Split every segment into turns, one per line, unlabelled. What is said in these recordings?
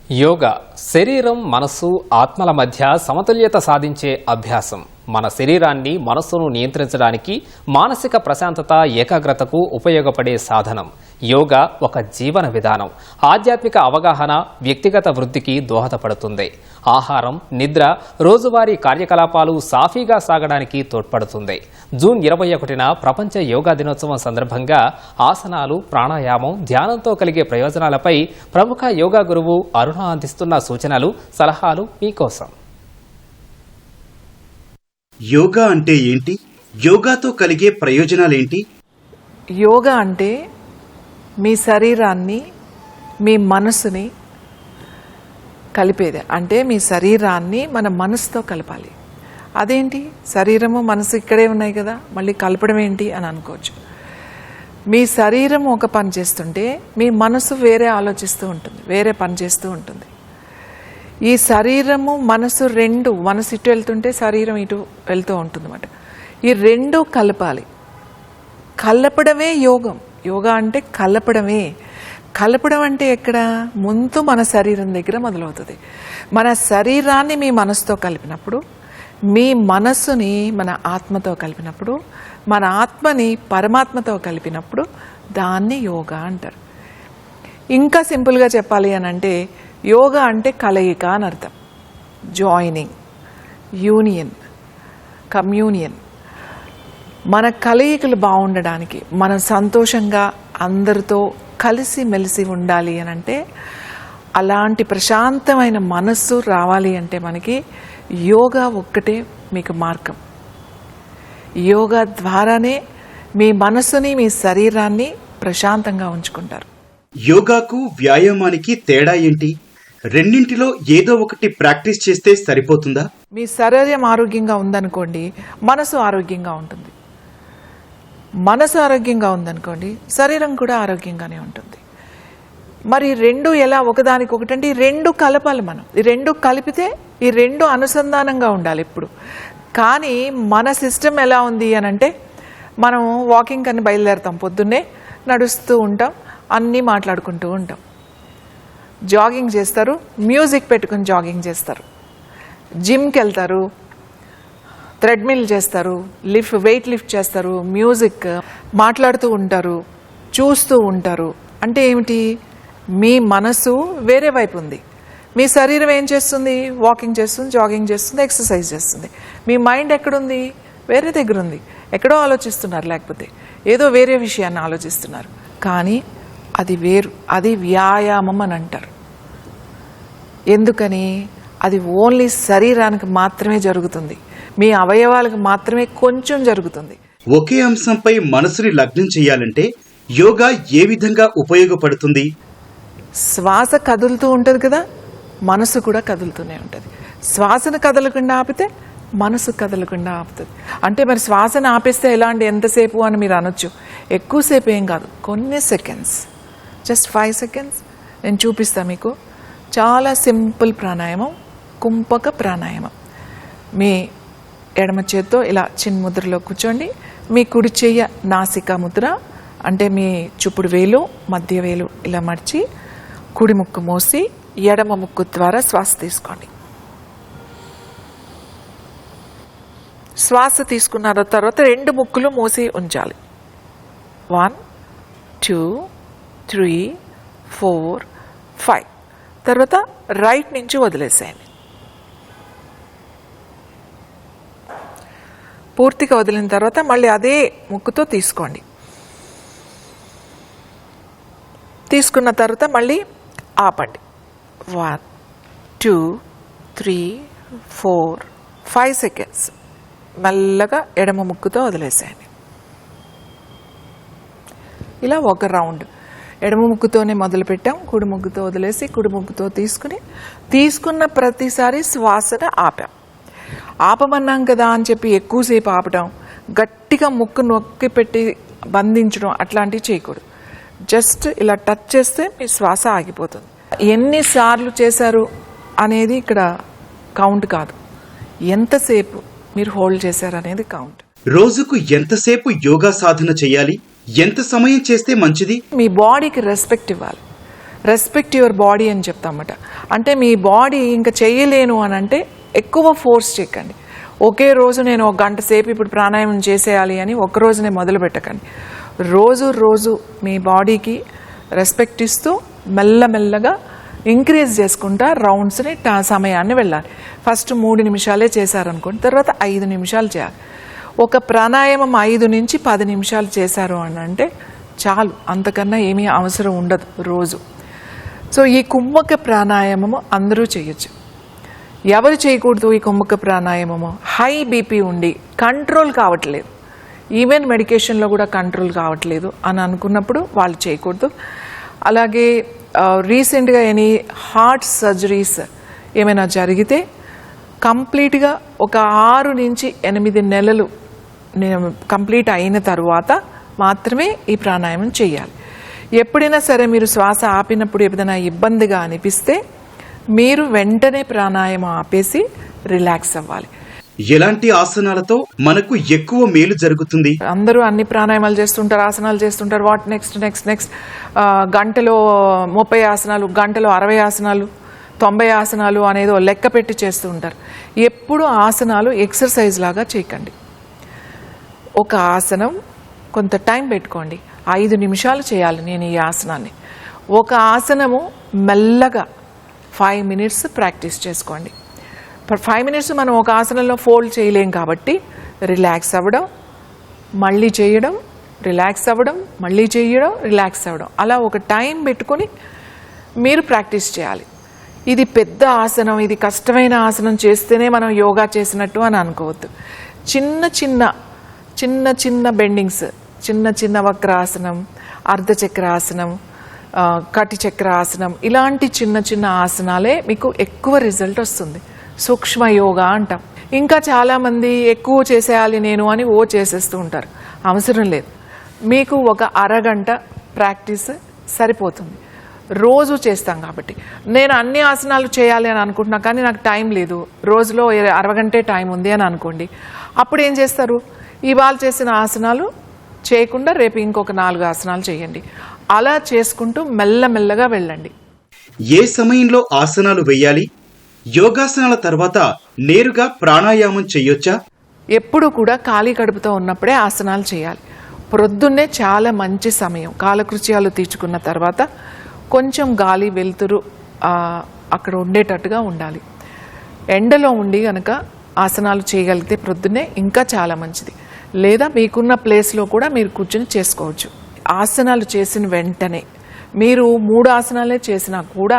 యోగా శరీరం మనసు ఆత్మల మధ్య సమతుల్యత సాధించే అభ్యాసం. మన శరీరాన్ని మనస్సును నియంత్రించడానికి మానసిక ప్రశాంతత ఏకాగ్రతకు ఉపయోగపడే సాధనం. యోగా ఒక జీవన విధానం. ఆధ్యాత్మిక అవగాహన వ్యక్తిగత వృద్ధికి దోహదపడుతుంది. ఆహారం, నిద్ర, రోజువారీ కార్యకలాపాలు సాఫీగా సాగడానికి తోడ్పడుతుంది. జూన్ 21న ప్రపంచ యోగా దినోత్సవం సందర్భంగా ఆసనాలు, ప్రాణాయామం, ధ్యానంతో కలిగే ప్రయోజనాలపై ప్రముఖ యోగా గురువు అరుణ అందిస్తున్న సూచనలు, సలహాలు మీకోసం.
యోగా అంటే ఏంటి? యోగాతో కలిగే ప్రయోజనాలేంటి?
యోగా అంటే మీ శరీరాన్ని, మీ మనసుని కలిపేది. అంటే మీ శరీరాన్ని మన మనసుతో కలపాలి. అదేంటి, శరీరము మనసు ఇక్కడే ఉన్నాయి కదా, మళ్ళీ కలపడం ఏంటి అని అనుకోవచ్చు. మీ శరీరం ఒక పని చేస్తుంటే మీ మనసు వేరే ఆలోచిస్తూ ఉంటుంది, వేరే పని చేస్తూ ఉంటుంది. ఈ శరీరము మనసు రెండు, మనసు ఇటు వెళ్తుంటే శరీరం ఇటు వెళ్తూ ఉంటుంది అన్నమాట. ఈ రెండు కలపాలి. కలపడమే యోగం. యోగా అంటే కలపడమే. కలపడం అంటే ఎక్కడ? ముందు మన శరీరం దగ్గర మొదలవుతుంది. మన శరీరాన్ని మీ మనసుతో కలిపినప్పుడు, మీ మనస్సుని మన ఆత్మతో కలిపినప్పుడు, మన ఆత్మని పరమాత్మతో కలిపినప్పుడు దాన్ని యోగా అంటారు. ఇంకా సింపుల్గా చెప్పాలి అని అంటే యోగా అంటే కలయిక అని అర్థం. Joining, union, communion. మన కలయికలు బాగుండడానికి, మనం సంతోషంగా అందరితో కలిసి మెలిసి ఉండాలి అని అంటే, అలాంటి ప్రశాంతమైన మనస్సు రావాలి అంటే మనకి యోగా ఒక్కటే మీకు మార్గం. యోగా ద్వారానే మీ మనస్సుని, మీ శరీరాన్ని ప్రశాంతంగా ఉంచుకుంటారు.
యోగాకు వ్యాయామానికి తేడా ఏంటి? రెండింటిలో ఏదో ఒకటి ప్రాక్టీస్ చేస్తే సరిపోతుందా?
మీ శరీరం ఆరోగ్యంగా ఉందనుకోండి, మనసు ఆరోగ్యంగా ఉంటుంది. మనసు ఆరోగ్యంగా ఉందనుకోండి, శరీరం కూడా ఆరోగ్యంగానే ఉంటుంది. మరి రెండు ఎలా ఒకదానికొకటి అంటే, ఈ రెండు కలపాలి మనం. ఈ రెండు కలిపితే ఈ రెండు అనుసంధానంగా ఉండాలి ఎప్పుడు. కానీ మన సిస్టమ్ ఎలా ఉంది అని అంటే, మనం వాకింగ్ అని బయలుదేరుతాం, పొద్దున్నే నడుస్తూ ఉంటాం, అన్నీ మాట్లాడుకుంటూ ఉంటాం. జాగింగ్ చేస్తారు, మ్యూజిక్ పెట్టుకుని జాగింగ్ చేస్తారు. జిమ్కి వెళ్తారు, థ్రెడ్మిల్ చేస్తారు, వెయిట్ లిఫ్ట్ చేస్తారు, మ్యూజిక్ మాట్లాడుతూ ఉంటారు, చూస్తూ ఉంటారు. అంటే ఏమిటి? మీ మనసు వేరే వైపు ఉంది, మీ శరీరం ఏం చేస్తుంది? వాకింగ్ చేస్తుంది, జాగింగ్ చేస్తుంది, ఎక్సర్సైజ్ చేస్తుంది. మీ మైండ్ ఎక్కడుంది? వేరే దగ్గర ఉంది. ఎక్కడో ఆలోచిస్తున్నారు, లేకపోతే ఏదో వేరే విషయాన్ని ఆలోచిస్తున్నారు. కానీ అది వేరు, అది వ్యాయామం అని అంటారు. ఎందుకని? అది ఓన్లీ శరీరానికి మాత్రమే జరుగుతుంది, మీ అవయవాలకు మాత్రమే కొంచెం జరుగుతుంది.
ఒకే అంశంపై మనసుని లగ్నం చేయాలంటే యోగా ఏ విధంగా ఉపయోగపడుతుంది?
శ్వాస కదులుతూ ఉంటుంది కదా, మనసు కూడా కదులుతూనే ఉంటుంది. శ్వాసను కదలకుండా ఆపితే మనసు కదలకుండా ఆపుతుంది. అంటే మరి శ్వాసను ఆపేస్తే ఎలా అంటే ఎంతసేపు అని మీరు అనొచ్చు. ఎక్కువసేపు ఏం కాదు, కొన్ని సెకండ్స్, జస్ట్ 5 seconds. నేను చూపిస్తాను మీకు. చాలా సింపుల్ ప్రాణాయామం, కుంపక ప్రాణాయామం. మీ ఎడమ చేత్తో ఇలా చిన్న ముద్రలో కూర్చోండి. మీ కుడి చెయ్య నాసికా ముద్ర, అంటే మీ చూపుడు వేలు, మధ్య వేలు ఇలా మడిచి కుడి ముక్కు మూసి ఎడమ ముక్కు ద్వారా శ్వాస తీసుకోండి. శ్వాస తీసుకున్న తర్వాత రెండు ముక్కులు మూసి ఉంచాలి. 1 2 3 4 5. తర్వాత రైట్ నుంచి వదిలేసేయండి. పూర్తిగా వదిలిన తర్వాత మళ్ళీ అదే ముక్కుతో తీసుకోండి. తీసుకున్న తర్వాత మళ్ళీ ఆపండి. 1 2 3 4 5 seconds. మెల్లగా ఎడమ ముక్కుతో వదిలేసేయండి. ఇలా ఒక రౌండ్ ఎడమ ముక్కుతోనే మొదలు పెట్టాం, కుడి ముక్కుతో వదిలేసి కుడి ముక్కుతో తీసుకున్న ప్రతిసారి శ్వాసను ఆపాం. ఆపమన్నాం కదా అని చెప్పి ఎక్కువసేపు ఆపడం, గట్టిగా ముక్కు నొక్కి పెట్టి బంధించడం అట్లాంటివి చేయకూడదు. జస్ట్ ఇలా టచ్ చేస్తే మీ శ్వాస ఆగిపోతుంది. ఎన్నిసార్లు చేశారు అనేది ఇక్కడ కౌంట్ కాదు, ఎంతసేపు మీరు హోల్డ్ చేశారు అనేది కౌంట్.
రోజుకు ఎంతసేపు యోగా సాధన చేయాలి? ఎంత సమయం చేస్తే మంచిది?
మీ బాడీకి రెస్పెక్ట్ ఇవ్వాలి. రెస్పెక్ట్ యువర్ బాడీ అని చెప్తామట. అంటే మీ బాడీ ఇంకా చేయలేను అని అంటే ఎక్కువ ఫోర్స్ చేయకండి. ఒకే రోజు నేను 1 గంట సేపు ఇప్పుడు ప్రాణాయామం చేసేయాలి అని ఒక రోజునే మొదలు పెట్టకండి. రోజు మీ బాడీకి రెస్పెక్ట్ ఇస్తూ మెల్లమెల్లగా ఇంక్రీజ్ చేసుకుంటా రౌండ్స్ని సమయాన్ని వెళ్ళాలి. ఫస్ట్ 3 నిమిషాలే చేశారనుకోండి, తర్వాత 5 నిమిషాలు చేయాలి. ఒక ప్రాణాయామం 5 నుంచి 10 నిమిషాలు చేశారు అని అంటే చాలు, అంతకన్నా ఏమీ అవసరం ఉండదు రోజు. సో ఈ కుంభక ప్రాణాయామము అందరూ చేయొచ్చు. ఎవరు చేయకూడదు ఈ కుంభక ప్రాణాయామము? హై బీపీ ఉండి కంట్రోల్ కావట్లేదు, ఈవెన్ మెడికేషన్లో కూడా కంట్రోల్ కావట్లేదు అని అనుకున్నప్పుడు వాళ్ళు చేయకూడదు. అలాగే రీసెంట్గా ఎనీ హార్ట్ సర్జరీస్ ఏమైనా జరిగితే కంప్లీట్గా ఒక 6 నుంచి 8 నెలలు కంప్లీట్ అయిన తర్వాత మాత్రమే ఈ ప్రాణాయామం చేయాలి. ఎప్పుడైనా సరే మీరు శ్వాస ఆపినప్పుడు ఏదైనా ఇబ్బందిగా అనిపిస్తే మీరు వెంటనే ప్రాణాయామం ఆపేసి రిలాక్స్ అవ్వాలి.
ఎలాంటి ఆసనాలతో మనకు ఎక్కువ మేలు జరుగుతుంది?
అందరూ అన్ని ప్రాణాయామాలు చేస్తుంటారు, ఆసనాలు చేస్తుంటారు. వాట్ నెక్స్ట్ గంటలో 30 ఆసనాలు, గంటలో 60 ఆసనాలు, 90 ఆసనాలు అనేది లెక్క పెట్టి చేస్తూ ఉంటారు. ఎప్పుడు ఆసనాలు ఎక్సర్సైజ్ లాగా చేయకండి. ఒక ఆసనం కొంత టైం పెట్టుకోండి. 5 నిమిషాలు చేయాలి నేను ఈ ఆసనాన్ని. ఒక ఆసనము మెల్లగా 5 మినిట్స్ ప్రాక్టీస్ చేసుకోండి. 5 మినిట్స్ మనం ఒక ఆసనంలో ఫోల్డ్ చేయలేం కాబట్టి రిలాక్స్ అవ్వడం, మళ్ళీ చేయడం, రిలాక్స్ అవ్వడం, మళ్ళీ చేయడం, రిలాక్స్ అవ్వడం, అలా ఒక టైం పెట్టుకొని మీరు ప్రాక్టీస్ చేయాలి. ఇది పెద్ద ఆసనం, ఇది కష్టమైన ఆసనం చేస్తేనే మనం యోగా చేసినట్టు అని అనుకోవద్దు. చిన్న చిన్న బెండింగ్స్, చిన్న వక్రాసనం, అర్ధచక్రాసనం, కటి చక్రాసనం, ఇలాంటి చిన్న ఆసనాలే మీకు ఎక్కువ రిజల్ట్ వస్తుంది. సూక్ష్మ యోగా అంటాం. ఇంకా చాలామంది ఎక్కువ చేసేయాలి నేను అని చేసేస్తూ ఉంటారు. అవసరం లేదు. మీకు ఒక అరగంట ప్రాక్టీస్ సరిపోతుంది. రోజు చేస్తాం కాబట్టి. నేను అన్ని ఆసనాలు చేయాలి అని అనుకుంటున్నా కానీ నాకు టైం లేదు, రోజులో 60 గంటే టైం ఉంది అని అనుకోండి. అప్పుడు ఏం చేస్తారు? ఇవాళ చేసిన ఆసనాలు చేయకుండా రేపు ఇంకొక 4 ఆసనాలు చేయండి. అలా చేసుకుంటూ మెల్లమెల్లగా వెళ్ళండి.
ఏ సమయంలో ఆసనాలు వేయాలి? యోగాసనాల తర్వాత నేరుగా ప్రాణాయామం చేయొచ్చా?
ఎప్పుడు కూడా ఖాళీ కడుపుతో ఉన్నప్పుడే ఆసనాలు చేయాలి. ప్రొద్దున్నే చాలా మంచి సమయం. కాలకృత్యాలు తీర్చుకున్న తర్వాత కొంచెం గాలి వెలుతురు అక్కడ ఉండేటట్టుగా ఉండాలి. ఎండలో ఉండి గనక ఆసనాలు చేయగలిగితే ప్రొద్దున్నే ఇంకా చాలా మంచిది. లేదా మీకున్న ప్లేస్లో కూడా మీరు కూర్చొని చేసుకోవచ్చు. ఆసనాలు చేసిన వెంటనే మీరు 3 ఆసనాలే చేసినా కూడా,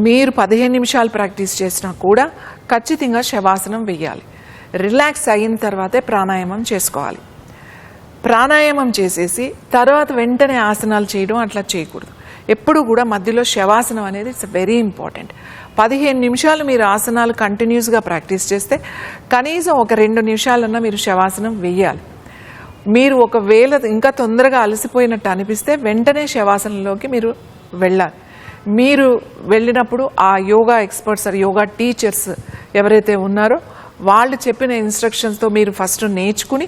మీరు 15 నిమిషాలు ప్రాక్టీస్ చేసినా కూడా ఖచ్చితంగా శవాసనం వేయాలి. రిలాక్స్ అయిన తర్వాతే ప్రాణాయామం చేసుకోవాలి. ప్రాణాయామం చేసేసి తర్వాత వెంటనే ఆసనాలు చేయడం అట్లా చేయకూడదు. ఎప్పుడు కూడా మధ్యలో శవాసనం అనేది ఇట్స్ వెరీ ఇంపార్టెంట్. 15 నిమిషాలు మీరు ఆసనాలు కంటిన్యూస్గా ప్రాక్టీస్ చేస్తే కనీసం ఒక 2 నిమిషాలన్నా మీరు శవాసనం వేయాలి. మీరు ఒకవేళ ఇంకా తొందరగా అలసిపోయినట్టు అనిపిస్తే వెంటనే శవాసనంలోకి మీరు వెళ్ళాలి. మీరు వెళ్ళినప్పుడు ఆ యోగా ఎక్స్పర్ట్స్ యోగా టీచర్స్ ఎవరైతే ఉన్నారో వాళ్ళు చెప్పిన ఇన్స్ట్రక్షన్స్తో మీరు ఫస్ట్ నేర్చుకుని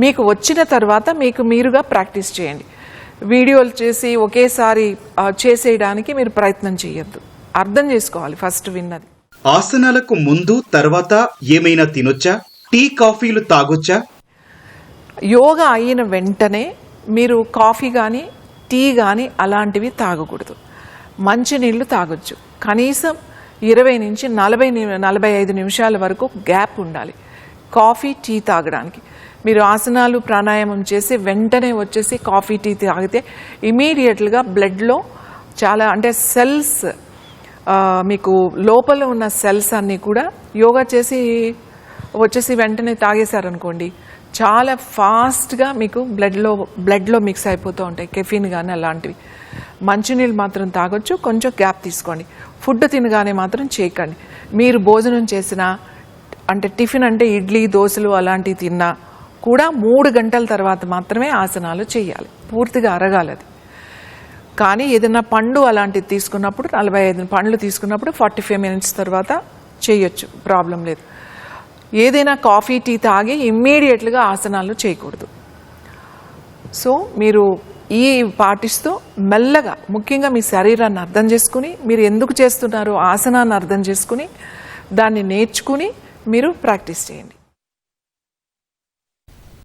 మీకు వచ్చిన తర్వాత మీకు మీరుగా ప్రాక్టీస్ చేయండి. వీడియోలు చేసి ఒకేసారి చేసేయడానికి మీరు ప్రయత్నం చేయొద్దు. అర్థం చేసుకోవాలి ఫస్ట్ విన్నది.
ఆసనాలకు ముందు తర్వాత ఏమైనా తినొచ్చా? టీ కాఫీలు తాగొచ్చా?
యోగా అయిన వెంటనే మీరు కాఫీ కానీ టీ కానీ అలాంటివి తాగకూడదు. మంచినీళ్ళు తాగొచ్చు. కనీసం 20 నుంచి 45 నిమిషాల వరకు గ్యాప్ ఉండాలి కాఫీ టీ తాగడానికి. మీరు ఆసనాలు ప్రాణాయామం చేసి వెంటనే వచ్చేసి కాఫీ టీ తాగితే ఇమీడియట్గా బ్లడ్లో చాలా అంటే సెల్స్ మీకు లోపల ఉన్న సెల్స్ అన్నీ కూడా యోగా చేసి వచ్చేసి వెంటనే తాగేశారనుకోండి చాలా ఫాస్ట్గా మీకు బ్లడ్లో మిక్స్ అయిపోతూ ఉంటాయి, కెఫీన్ కానీ అలాంటివి. మంచినీళ్ళు మాత్రం తాగొచ్చు, కొంచెం గ్యాప్ తీసుకోండి. ఫుడ్ తినగానే మాత్రం చేయకండి. మీరు భోజనం చేసినా అంటే టిఫిన్ అంటే ఇడ్లీ దోశలు అలాంటివి తిన్నా కూడా 3 గంటల తర్వాత మాత్రమే ఆసనాలు చేయాలి. పూర్తిగా అరగాలి అది. కానీ ఏదైనా పండు అలాంటివి తీసుకున్నప్పుడు 45 పండ్లు తీసుకున్నప్పుడు 45 మినిట్స్ తర్వాత చేయొచ్చు, ప్రాబ్లం లేదు. ఏదైనా కాఫీ టీ తాగి ఇమ్మీడియట్గా ఆసనాలు చేయకూడదు. సో మీరు ఈ పాటిస్తూ మెల్లగా ముఖ్యంగా మీ శరీరాన్ని అర్థం చేసుకుని మీరు ఎందుకు చేస్తున్నారో ఆసనాన్ని అర్థం చేసుకుని దాన్ని నేర్చుకుని మీరు ప్రాక్టీస్ చేయండి.